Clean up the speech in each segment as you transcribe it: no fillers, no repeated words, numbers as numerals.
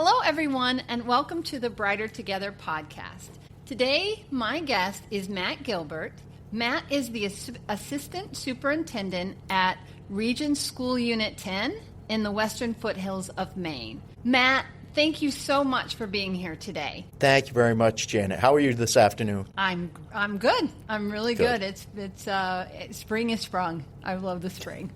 Hello, everyone, and welcome to the Brighter Together podcast. Today, my guest is Matt Gilbert. Matt is the Assistant Superintendent at Region School Unit 10 in the Western Foothills of Maine. Matt, thank you so much for being here today. Thank you very much, Janet. How are you this afternoon? I'm good. I'm really good. It's spring is sprung. I love the spring.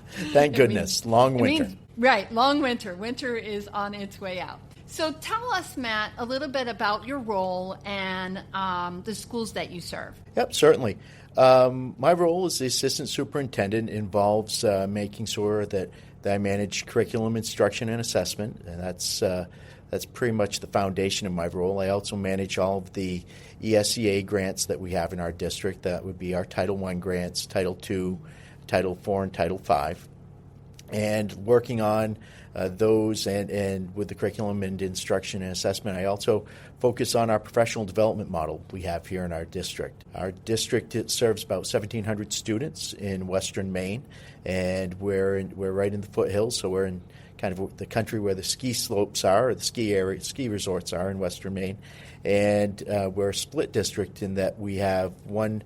Thank goodness. Long winter. Right, long winter. Winter is on its way out. So tell us, Matt, a little bit about your role and the schools that you serve. Yep, certainly. My role as the assistant superintendent involves making sure that I manage curriculum instruction and assessment, and that's pretty much the foundation of my role. I also manage all of the ESEA grants that we have in our district. That would be our Title I grants, Title II, Title IV, and Title V. And working on those and with the curriculum and instruction and assessment, I also focus on our professional development model we have here in our district. Our district, it serves about 1,700 students in western Maine, and we're right in the foothills, so we're in kind of the country where the ski slopes are, or the ski resorts are in western Maine. And we're a split district in that we have one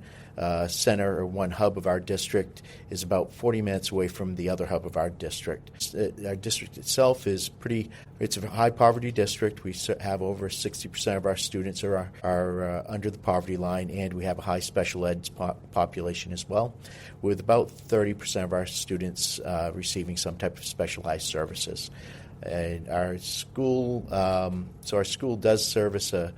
center or one hub of our district is about 40 minutes away from the other hub of our district. Our district itself it's a high poverty district. We have over 60% of our students are under the poverty line, and we have a high special ed population as well, with about 30% of our students receiving some type of specialized services. And our school, our school does service a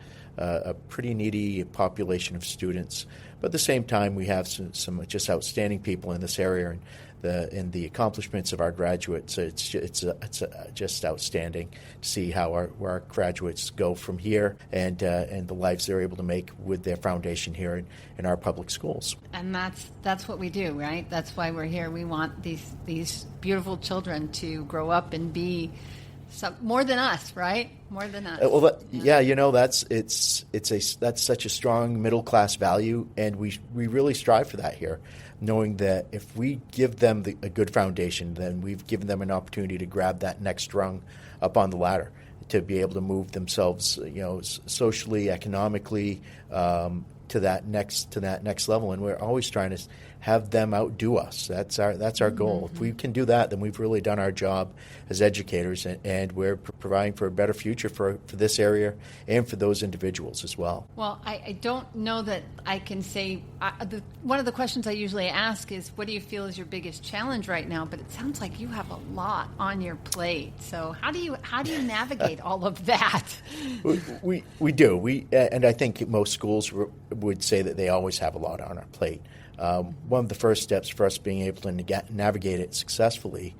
pretty needy population of students. But at the same time, we have some just outstanding people in this area, and the accomplishments of our graduates. It's just outstanding to see how where our graduates go from here, and the lives they're able to make with their foundation here in our public schools. And that's what we do, right? That's why we're here. We want these beautiful children to grow up and be more than us, right? More than us. That's such a strong middle class value, and we really strive for that here, knowing that if we give them a good foundation, then we've given them an opportunity to grab that next rung up on the ladder, to be able to move themselves, socially, economically, to that next level. And we're always trying to have them outdo us. That's our goal. Mm-hmm. If we can do that, then we've really done our job as educators, and we're providing for a better future for this area and for those individuals as well. Well, I don't know that I can say one of the questions I usually ask is, what do you feel is your biggest challenge right now? But it sounds like you have a lot on your plate. So how do you navigate all of that? We do. And I think most schools would say that they always have a lot on our plate. One of the first steps for us being able to navigate it successfully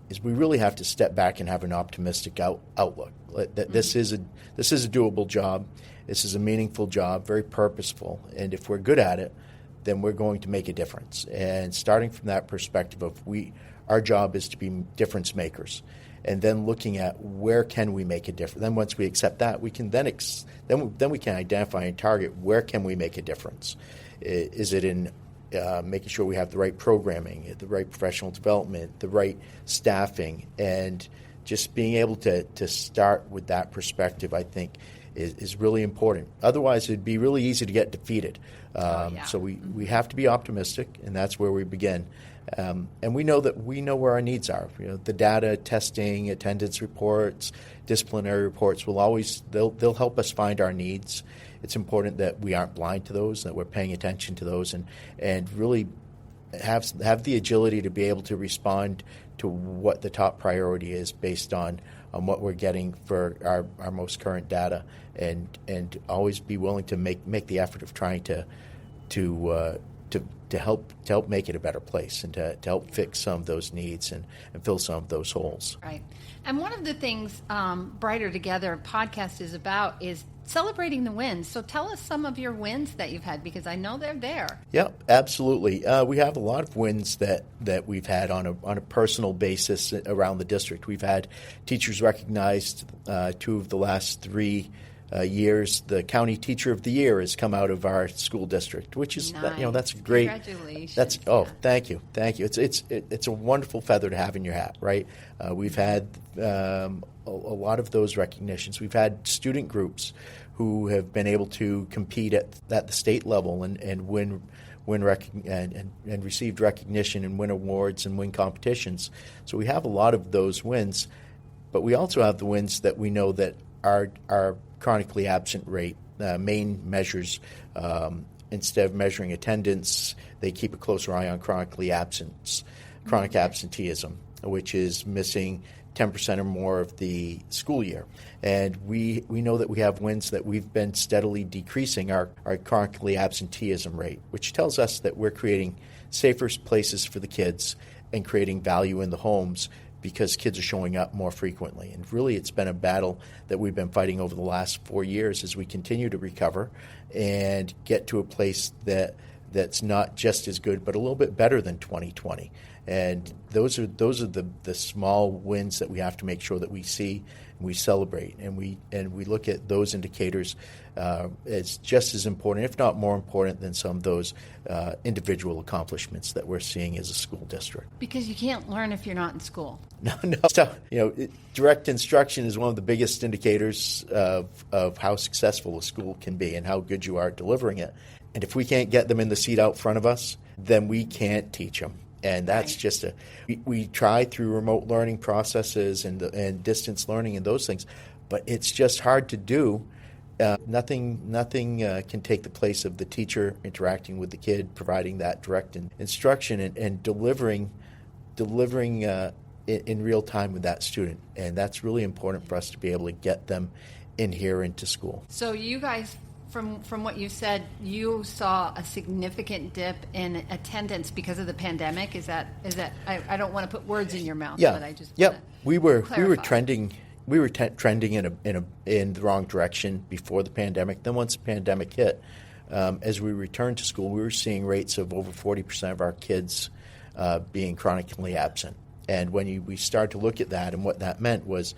is we really have to step back and have an optimistic outlook. That this is a doable job. This is a meaningful job, very purposeful, and if we're good at it, then we're going to make a difference. And starting from that perspective of our job is to be difference makers, and then looking at where can we make a difference. Then once we accept that, we can then we can identify and target where can we make a difference. Is it in making sure we have the right programming, the right professional development, the right staffing, and just being able to start with that perspective, I think, is really important. Otherwise, it'd be really easy to get defeated. So we have to be optimistic, and that's where we begin. And we know where our needs are. The data, testing, attendance reports, disciplinary reports they'll help us find our needs. It's important that we aren't blind to those, that we're paying attention to those, and really have the agility to be able to respond to what the top priority is based on what we're getting for our most current data, and always be willing to make the effort of trying to help make it a better place, and to help fix some of those needs and fill some of those holes. Right. And one of the things Brighter Together podcast is about is celebrating the wins. So tell us some of your wins that you've had, because I know they're there. Yeah, absolutely. We have a lot of wins that we've had on a personal basis around the district. We've had teachers recognized 2 of the last 3 years, the County Teacher of the Year has come out of our school district, which is nice. That's great. Congratulations. Thank you. It's a wonderful feather to have in your hat, right? We've had a lot of those recognitions. We've had student groups who have been able to compete at the state level and win and received recognition and win awards and win competitions. So we have a lot of those wins, but we also have the wins that we know that our chronically absent rate. Maine measures, instead of measuring attendance, they keep a closer eye on chronic absenteeism, which is missing 10% or more of the school year. And we know that we have wins that we've been steadily decreasing our chronically absenteeism rate, which tells us that we're creating safer places for the kids and creating value in the homes because kids are showing up more frequently. And really, it's been a battle that we've been fighting over the last 4 years as we continue to recover and get to a place that's not just as good, but a little bit better than 2020. And those are the small wins that we have to make sure that we see and we celebrate, and we look at those indicators as just as important, if not more important, than some of those individual accomplishments that we're seeing as a school district. Because you can't learn if you're not in school. No. So, direct instruction is one of the biggest indicators of how successful a school can be and how good you are at delivering it. And if we can't get them in the seat out front of us, then we can't teach them. And that's just we try through remote learning processes and distance learning and those things, but it's just hard to do. Nothing can take the place of the teacher interacting with the kid, providing that direct instruction and delivering in real time with that student. And that's really important for us to be able to get them in here into school. So you guys, from what you said, you saw a significant dip in attendance because of the pandemic. Is that? I don't want to put words in your mouth, but I just we were trending in the wrong direction before the pandemic. Then once the pandemic hit, as we returned to school, we were seeing rates of over 40% of our kids being chronically absent. And when we started to look at that, and what that meant was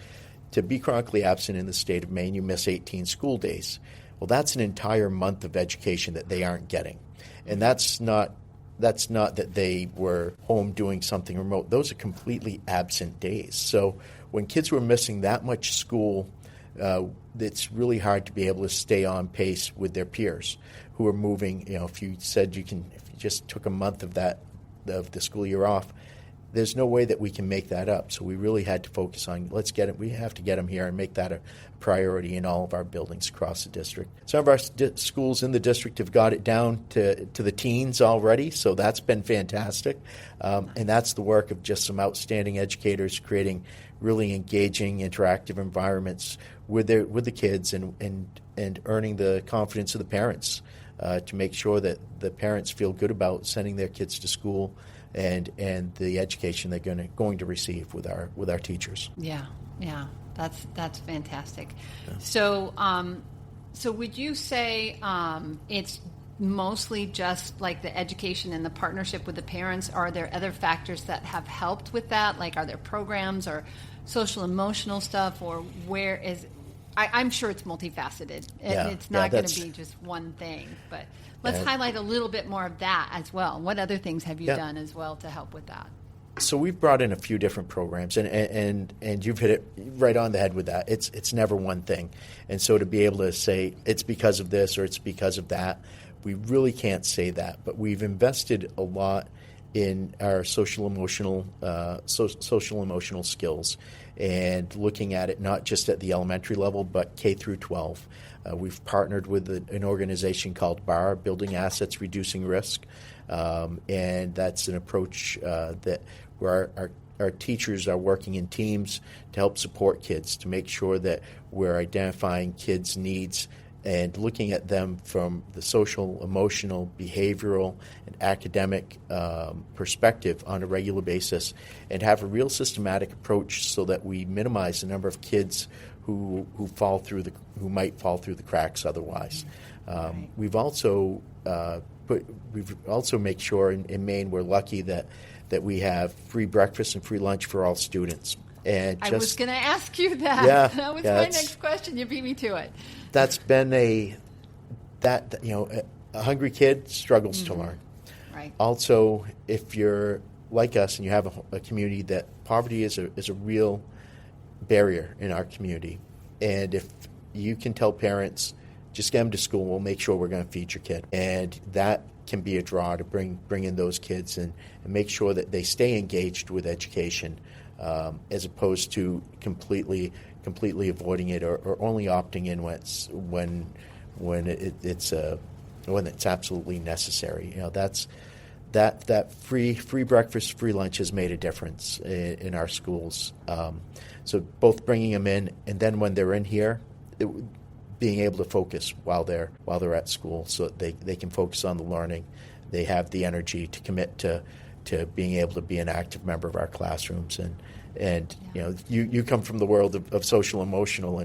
to be chronically absent in the state of Maine, you miss 18 school days. Well, that's an entire month of education that they aren't getting. And that's not that they were home doing something remote. Those are completely absent days. So when kids were missing that much school, it's really hard to be able to stay on pace with their peers who are moving. If you just took a month of the school year off, there's no way that we can make that up. So we really had to focus on, we have to get them here and make that a priority in all of our buildings across the district. Some of our schools in the district have got it down to the teens already, so that's been fantastic. And that's the work of just some outstanding educators creating really engaging, interactive environments with the kids and earning the confidence of the parents to make sure that the parents feel good about sending their kids to school and the education they're going to receive with our teachers. Yeah, that's fantastic. Yeah. So would you say it's mostly just like the education and the partnership with the parents? Are there other factors that have helped with that? Like, are there programs or social emotional stuff, or where is? I'm sure it's multifaceted. Yeah, it's not going to be just one thing, but let's highlight a little bit more of that as well. What other things have you done as well to help with that? So we've brought in a few different programs, and you've hit it right on the head with that. It's never one thing. And so to be able to say it's because of this or it's because of that, we really can't say that. But we've invested a lot in our social emotional skills, and looking at it not just at the elementary level, but K through 12. We've partnered with an organization called BAR, Building Assets, Reducing Risk, and that's an approach where our teachers are working in teams to help support kids, to make sure that we're identifying kids' needs and looking at them from the social, emotional, behavioral, and academic perspective on a regular basis, and have a real systematic approach so that we minimize the number of kids who might fall through the cracks otherwise. Right. We've also made sure in Maine we're lucky that we have free breakfast and free lunch for all students. And I was going to ask you that. Yeah, that was my next question. You beat me to it. that's been a hungry kid struggles to learn. Right. Also, if you're like us and you have a community that poverty is a real barrier in our community, and if you can tell parents, just get them to school, we'll make sure we're going to feed your kid, and that can be a draw to bring in those kids and make sure that they stay engaged with education, as opposed to completely avoiding it or only opting in when it's absolutely necessary. That free breakfast, free lunch has made a difference in our schools. So both bringing them in, and then when they're in here, being able to focus while they're at school, so that they can focus on the learning. They have the energy to commit to being able to be an active member of our classrooms. And you come from the world of social emotional,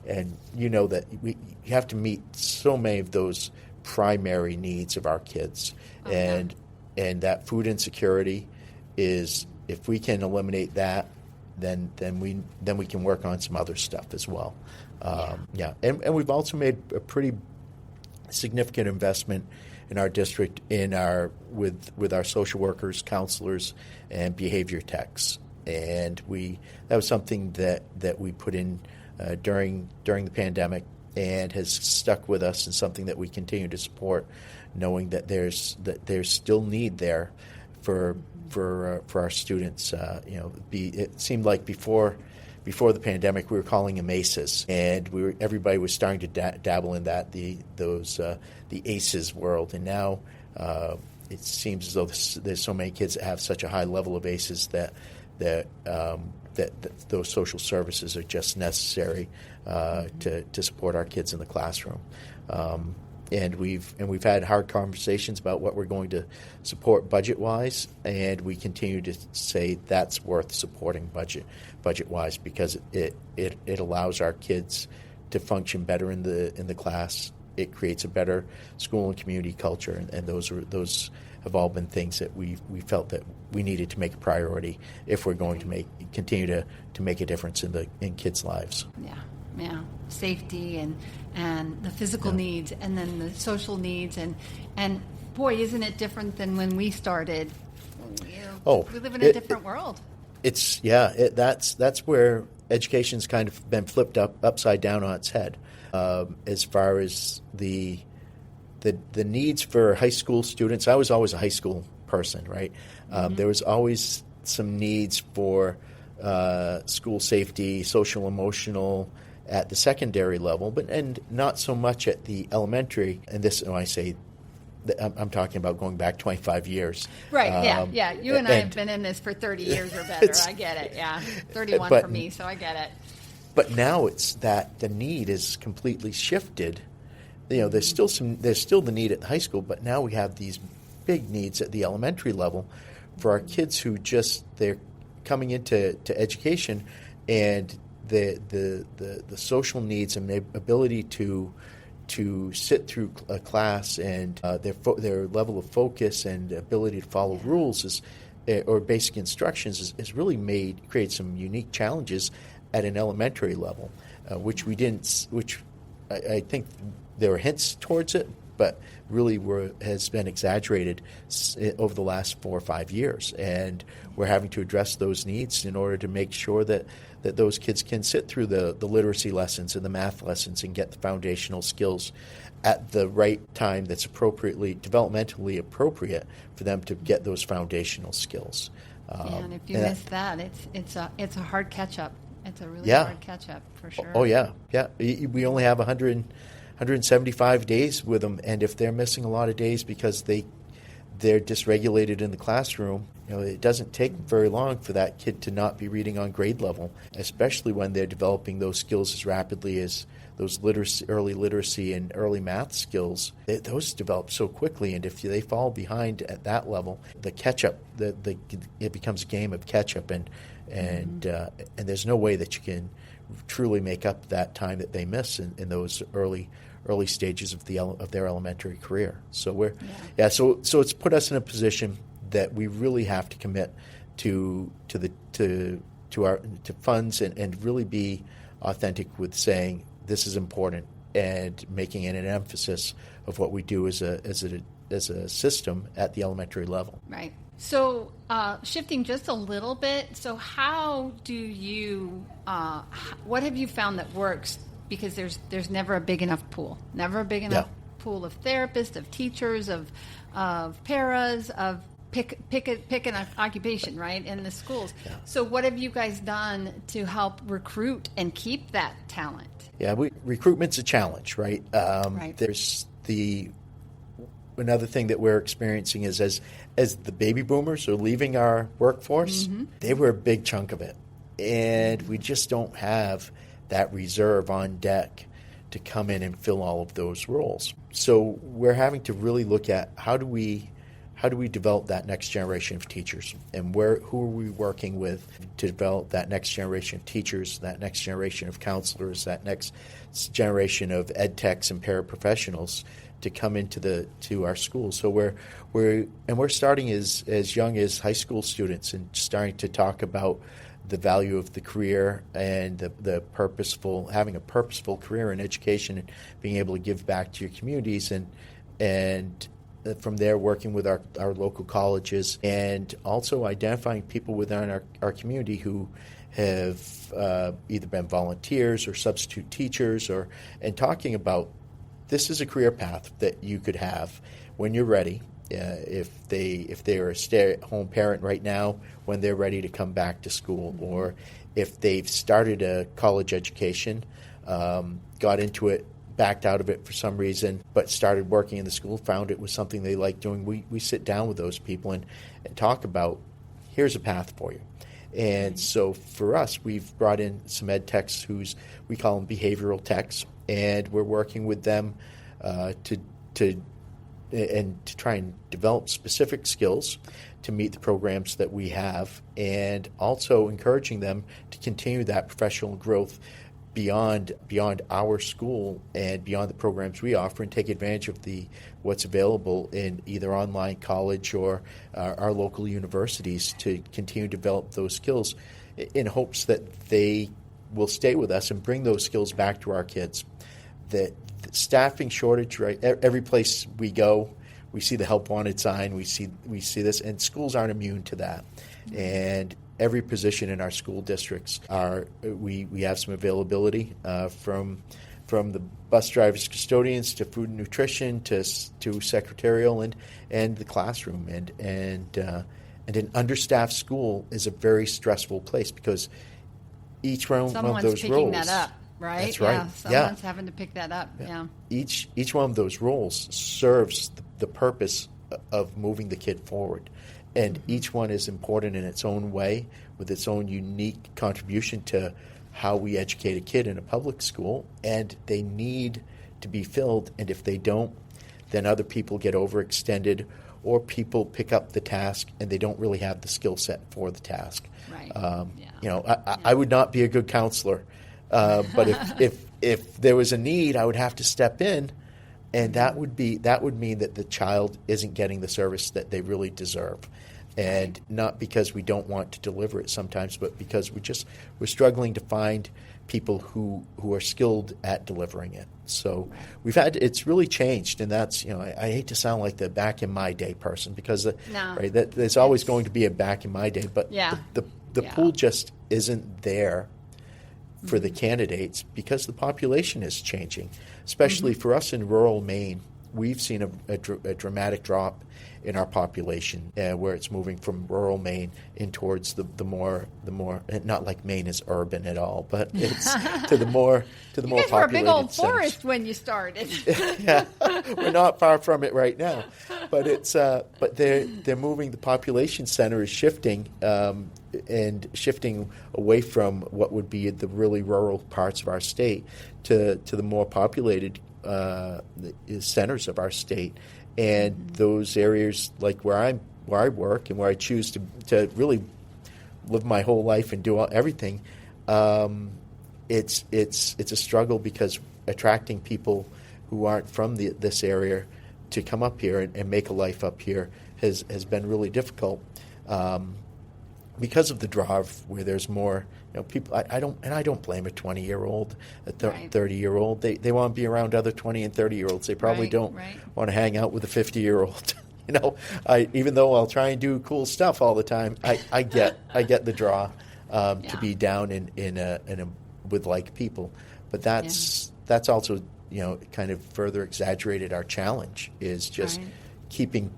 and you know that you have to meet so many of those primary needs of our kids. And that food insecurity is, if we can eliminate that, then we can work on some other stuff as well. And we've also made a pretty significant investment in our district with our social workers, counselors, and behavior techs. And that was something that we put in during the pandemic, and has stuck with us, and something that we continue to support, knowing that there's still need there for our students. It seemed like before the pandemic, we were calling them ACEs, and everybody was starting to dabble in that, the ACEs world, and now it seems as though there's so many kids that have such a high level of ACEs that those social services are just necessary to support our kids in the classroom. And we've had hard conversations about what we're going to support budget-wise, and we continue to say that's worth supporting budget-wise, because it allows our kids to function better in the class. It creates a better school and community culture, and those have all been things that we felt that we needed to make a priority if we're going to continue to make a difference in kids' lives. Yeah, safety and the physical needs, and then the social needs, and boy, isn't it different than when we started? We live in a different world. That's where education's kind of been flipped upside down on its head, as far as the needs for high school students. I was always a high school person, right? There was always some needs for school safety, social, emotional, at the secondary level, and not so much at the elementary. And this, when I say, I'm talking about going back 25 years. Right, yeah. You and I have been in this for 30 years or better. I get it, yeah. 31 for me, so I get it. But now it's that the need is completely shifted. There's still the need at the high school, but now we have these big needs at the elementary level for our kids who they're coming into education, and the social needs and the ability to sit through a class, and their level of focus and ability to follow rules or basic instructions has really created some unique challenges at an elementary level, which I think there were hints towards it, but really has been exaggerated over the last 4 or 5 years. And we're having to address those needs in order to make sure that those kids can sit through the literacy lessons and the math lessons and get the foundational skills at the right time that's developmentally appropriate for them to get those foundational skills. And if you miss that, it's a hard catch-up. It's a really hard catch-up, for sure. Oh, yeah. We only have 175 days with them, and if they're missing a lot of days because they're dysregulated in the classroom, it doesn't take very long for that kid to not be reading on grade level, especially when they're developing those skills as rapidly as those early literacy and early math skills. Those develop so quickly, and if they fall behind at that level, the catch-up, it becomes a game of catch-up, and there's no way that you can truly make up that time that they miss in those early stages of their elementary career. So so it's put us in a position that we really have to commit to funds and really be authentic with saying this is important. and making it an emphasis of what we do as a system at the elementary level. Right. So shifting just a little bit, so how do you, what have you found that works? Because there's never a big enough pool, pool of therapists, of teachers, of paras, of pick an occupation, right, in the schools. Yeah. So what have you guys done to help recruit and keep that talent? Yeah, recruitment's a challenge, right? Right. There's another thing that we're experiencing is as the baby boomers are leaving our workforce, they were a big chunk of it. And we just don't have that reserve on deck to come in and fill all of those roles. So we're having to really look at how do we develop that next generation of teachers, and who are we working with to develop that next generation of teachers, that next generation of counselors, that next generation of ed techs and paraprofessionals to come to our schools. So we're starting as young as high school students and starting to talk about the value of the career and having a purposeful career in education and being able to give back to your communities, and from there working with our local colleges, and also identifying people within our community who have either been volunteers or substitute teachers, and talking about this is a career path that you could have when you're ready. If they're a stay-at-home parent right now, when they're ready to come back to school, or if they've started a college education, got into it, backed out of it for some reason, but started working in the school, found it was something they liked doing. We sit down with those people and talk about, here's a path for you. And so for us, we've brought in some ed techs we call them behavioral techs, and we're working with them to try and develop specific skills to meet the programs that we have, and also encouraging them to continue that professional growth beyond our school and beyond the programs we offer, and take advantage of what's available in either online college or our local universities to continue to develop those skills in hopes that they will stay with us and bring those skills back to our kids. The staffing shortage, right? Every place we go, we see the help wanted sign. We see this, and schools aren't immune to that. And every position in our school districts we have some availability from the bus drivers, custodians, to food and nutrition, to secretarial and the classroom. And an understaffed school is a very stressful place, because each one of those roles. Someone's picking that up, right? That's right. Yeah, someone's having to pick that up. Yeah. Each one of those roles serves the purpose of moving the kid forward. And each one is important in its own way, with its own unique contribution to how we educate a kid in a public school, and they need to be filled. And if they don't, then other people get overextended, or people pick up the task and they don't really have the skill set for the task. Right. I would not be a good counselor, but if there was a need, I would have to step in, and that would mean that the child isn't getting the service that they really deserve. And not because we don't want to deliver it sometimes, but because we're struggling to find people who are skilled at delivering it. So it's really changed, and that's, I hate to sound like the back in my day person, because there's always going to be a back in my day, but the pool just isn't there for the candidates, because the population is changing, especially for us in rural Maine. We've seen a dramatic drop in our population, where it's moving from rural Maine in towards the more, not like Maine is urban at all, but it's to the more populated. You guys were a big old forest when you started. Yeah, we're not far from it right now, but they're moving. The population center is shifting, and shifting away from what would be the really rural parts of our state to the more populated centers of our state. And those areas, like where I work and where I choose to really live my whole life and do everything, it's a struggle, because attracting people who aren't from this area to come up here and make a life up here has been really difficult. because of the draw of where there's more, people. I don't blame a 20-year-old, a 30-year-old. They want to be around other 20 and 30-year-olds. They probably don't want to hang out with a 50-year-old. Even though I'll try and do cool stuff all the time, I get the draw to be down in with like people. But that's also kind of further exaggerated our challenge is just keeping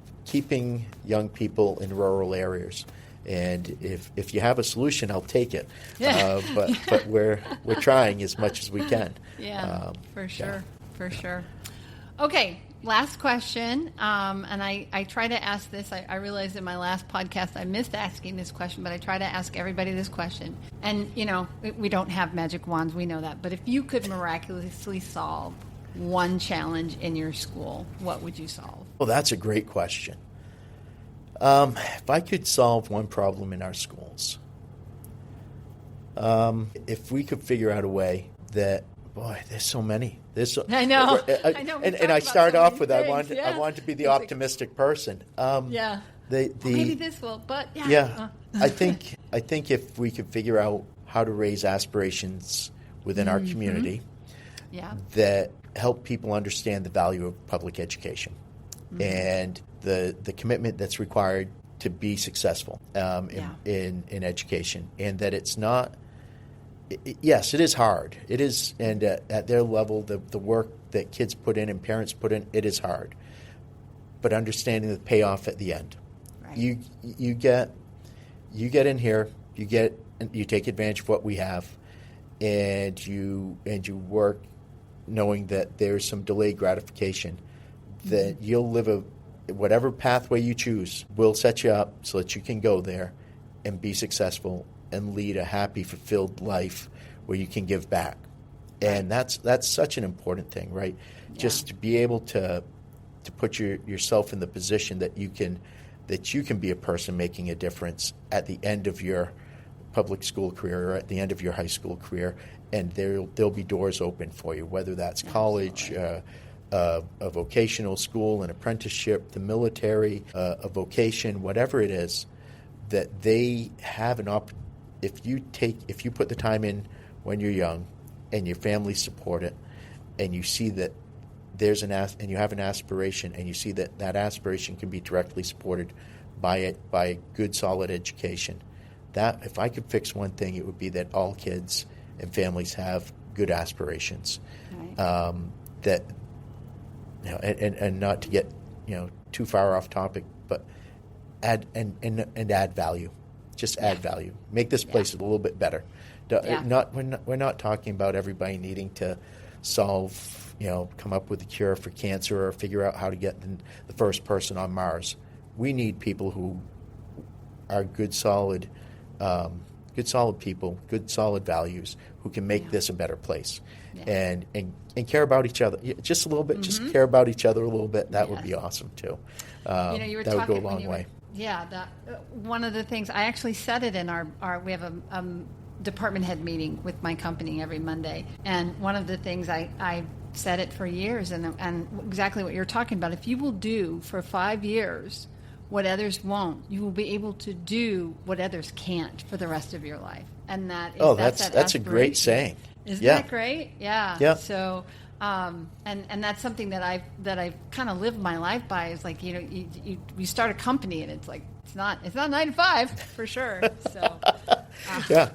young people in rural areas. And if you have a solution, I'll take it. But we're trying as much as we can. For sure. Okay, last question. And I try to ask this. I realized in my last podcast I missed asking this question, but I try to ask everybody this question. And, we don't have magic wands. We know that. But if you could miraculously solve one challenge in your school, what would you solve? Well, that's a great question. If I could solve one problem in our schools, if we could figure out a way that, boy, there's so many. I know. And I start off with I want to be the optimistic person. Maybe this will, but I think if we could figure out how to raise aspirations within our community, that help people understand the value of public education and the commitment that's required to be successful in education, and that it's not. Yes, it is hard. It is, and at their level, the work that kids put in and parents put in, it is hard. But understanding the payoff at the end, you get in here, you take advantage of what we have, and you work knowing that there's some delayed gratification, that you'll live whatever pathway you choose will set you up so that you can go there and be successful and lead a happy, fulfilled life where you can give back. And that's such an important thing, right? Yeah. Just to be able to put yourself in the position that you can be a person making a difference at the end of your public school career or at the end of your high school career, and there'll be doors open for you, whether that's college, a vocational school, an apprenticeship, the military, a vocation, whatever it is, that they have an opportunity. If you put the time in when you're young, and your family support it, and you see that and you have an aspiration, and you see that aspiration can be directly supported by a good, solid education. That if I could fix one thing, it would be that all kids and families have good aspirations. That. And not to get too far off topic, but add value, just add value. Make this place a little bit better. We're not talking about everybody needing to solve, come up with a cure for cancer or figure out how to get the first person on Mars. We need people who are good, solid people, good, solid values who can make this a better place, and care about each other just a little bit. Just care about each other a little bit. That would be awesome too. You were that would go a long way. One of the things I actually said it in our we have a department head meeting with my company every Monday, and one of the things I said it for years, and exactly what you're talking about. If you will do for 5 years what others won't, you will be able to do what others can't for the rest of your life. And that's a great saying. Isn't that great? Yeah. So, and that's something that I've kind of lived my life by. Is like you start a company and it's like it's not 9 to 5 for sure. So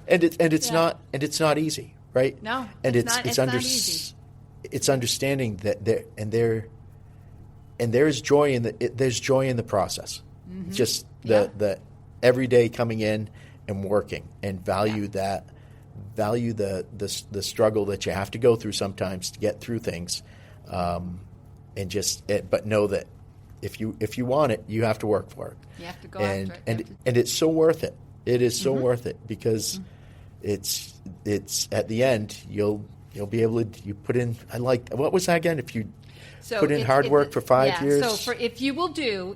it's not easy, right? No, and it's not easy. It's understanding that there's joy in the process. Just the everyday coming in and working, and value the struggle that you have to go through sometimes to get through things, but know that if you want it, you have to work for it. You have to go after it. And it's so worth it. It is so worth it because it's at the end you'll be able to put in. What was that again? If you put in hard work for 5 years. So if you will do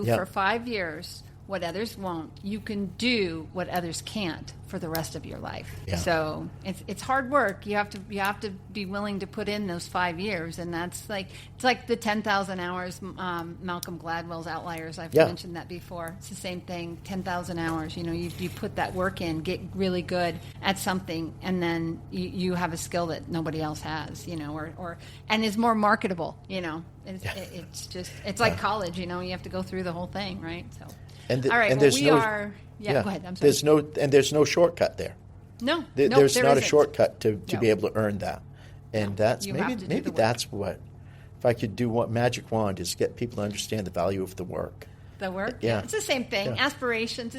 for 5 years what others won't, you can do what others can't for the rest of your life. Yeah. So it's hard work. You have to be willing to put in those 5 years, and it's like the 10,000 hours. Malcolm Gladwell's Outliers. I've mentioned that before. It's the same thing. 10,000 hours. You put that work in, get really good at something, and then you have a skill that nobody else has. And is more marketable. It's like college. You have to go through the whole thing, right? So. All right. And well, there's we are. Yeah, go ahead. I'm sorry. There's no shortcut there. No, there's not isn't. a shortcut to be able to earn that. And that's maybe that's what, if I could do what magic wand is get people to understand the value of the work. The work, yeah, it's the same thing. Yeah. Aspirations,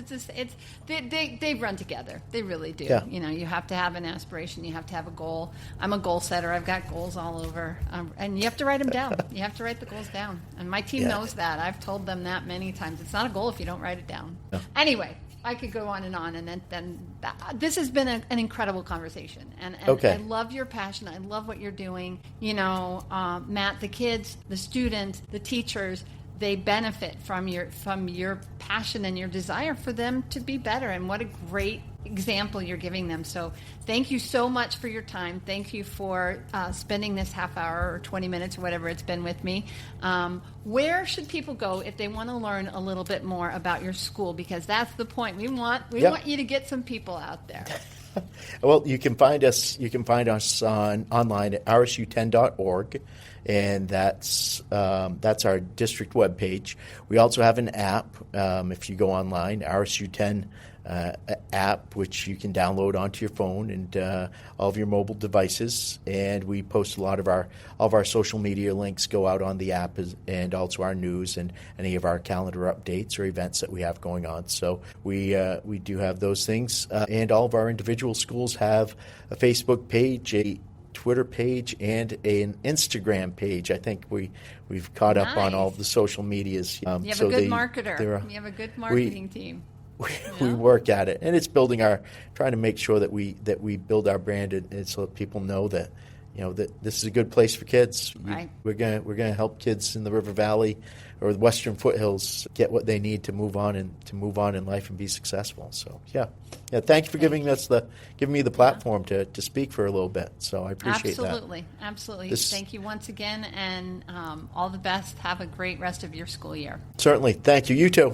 they run together. They really do. Yeah. You have to have an aspiration. You have to have a goal. I'm a goal setter. I've got goals all over, and you have to write them down. You have to write the goals down, and my team knows that. I've told them that many times. It's not a goal if you don't write it down. No. Anyway, I could go on, and then this has been an incredible conversation, and okay. I love your passion. I love what you're doing. Matt, the kids, the students, the teachers. They benefit from your passion and your desire for them to be better. And what a great example you're giving them. So thank you so much for your time. Thank you for spending this half hour or 20 minutes or whatever it's been with me. Where should people go if they want to learn a little bit more about your school? Because that's the point. We want you to get some people out there. Well, you can find us online at rsu10.org, and that's our district webpage. We also have an app. If you go online, RSU10 app, which you can download onto your phone and all of your mobile devices. And we post all of our social media links go out on the app, and also our news and any of our calendar updates or events that we have going on. So we do have those things, and all of our individual schools have a Facebook page, a Twitter page, and an Instagram page. I think we've caught up on all of the social medias. You have a good marketer. You have a good marketing team. We work at it, and it's trying to make sure that we build our brand, and so that people know that that this is a good place for kids. Right. We're gonna help kids in the River Valley or the Western Foothills get what they need to move on in life and be successful. So yeah. Thank you for giving me the platform to speak for a little bit. So I appreciate that. Absolutely. Thank you once again, and all the best. Have a great rest of your school year. Certainly. Thank you. You too.